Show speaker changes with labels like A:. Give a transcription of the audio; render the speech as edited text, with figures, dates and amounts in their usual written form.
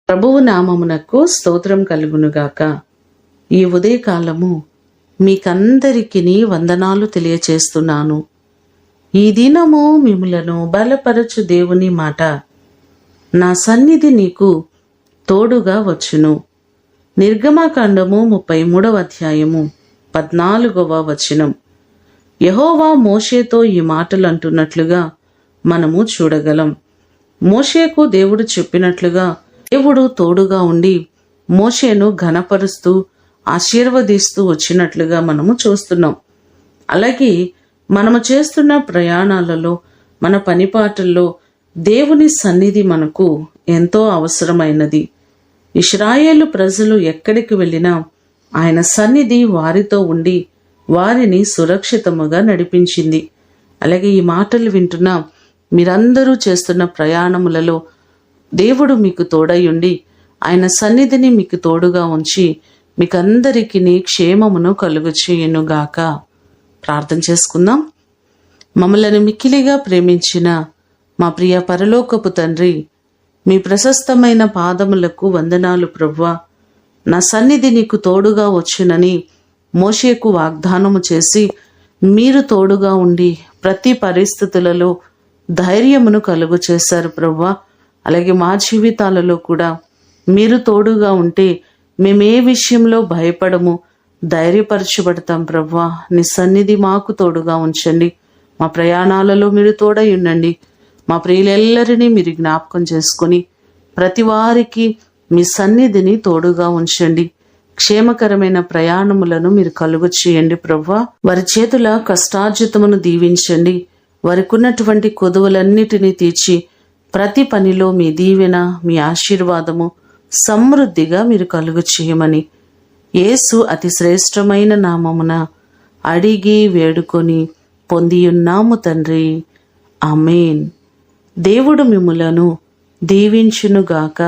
A: ప్రభువు నామమునకు స్తోత్రం కలుగునుగాక. ఈ ఉదయకాలము మీకందరికీ వందనాలు తెలియచేస్తున్నాను. ఈ దినము మిమ్ములను బలపరచు దేవుని మాట, నా సన్నిధి నీకు తోడుగా వచ్చును. నిర్గమకాండము 33వ అధ్యాయము 14వ వచనం. యెహోవా మోషేతో ఈ మాటలు అంటున్నట్లుగా మనము చూడగలం. మోషేకు దేవుడు చెప్పినట్లుగా దేవుడు తోడుగా ఉండి మోషేను ఘనపరుస్తూ ఆశీర్వదిస్తూ వచ్చినట్లుగా మనము చూస్తున్నాం. అలాగే మనము చేస్తున్న ప్రయాణాలలో, మన పనిపాటల్లో దేవుని సన్నిధి మనకు ఎంతో అవసరమైనది. ఇశ్రాయేలు ప్రజలు ఎక్కడికి వెళ్ళినా ఆయన సన్నిధి వారితో ఉండి వారిని సురక్షితముగా నడిపించింది. అలాగే ఈ మాటలు వింటున్న మీరందరూ చేస్తున్న ప్రయాణములలో దేవుడు మీకు తోడయుండి ఆయన సన్నిధిని మీకు తోడుగా ఉంచి మీకందరికీ క్షేమమును కలుగు చేయునుగాక. ప్రార్థన చేసుకుందాం. మమ్మలను మిక్కిలిగా ప్రేమించిన మా ప్రియ పరలోకపు తండ్రి, మీ ప్రశస్తమైన పాదములకు వందనాలు ప్రభువా. నా సన్నిధి నీకు తోడుగా వచ్చునని మోషేకు వాగ్దానము చేసి మీరు తోడుగా ఉండి ప్రతి పరిస్థితులలో ధైర్యమును కలుగు చేశారు ప్రభువా. అలాగే మా జీవితాలలో కూడా మీరు తోడుగా ఉంటే మేమే విషయంలో భయపడము, ధైర్యపరచబడతాం ప్రభువా. నీ సన్నిధి మాకు తోడుగా ఉంచండి. మా ప్రయాణాలలో మీరు తోడై ఉండండి. మా ప్రియులెల్లరినీ మీరు జ్ఞాపకం చేసుకొని ప్రతి వారికి మీ సన్నిధిని తోడుగా ఉంచండి. క్షేమకరమైన ప్రయాణములను మీరు కలుగు చేయండి ప్రభువా. వారి చేతుల కష్టార్జితమును దీవించండి. వారికి ఉన్నటువంటి కొదువులన్నిటినీ తీర్చి ప్రతి పనిలో మీ దీవెన, మీ ఆశీర్వాదము సమృద్ధిగా మీరు కలుగు చేయమని యేసు అతి శ్రేష్టమైన నామమున అడిగి వేడుకొని పొందియున్నాము తండ్రి. ఆమేన్. దేవుడు మిమ్ములను దీవించునుగాక.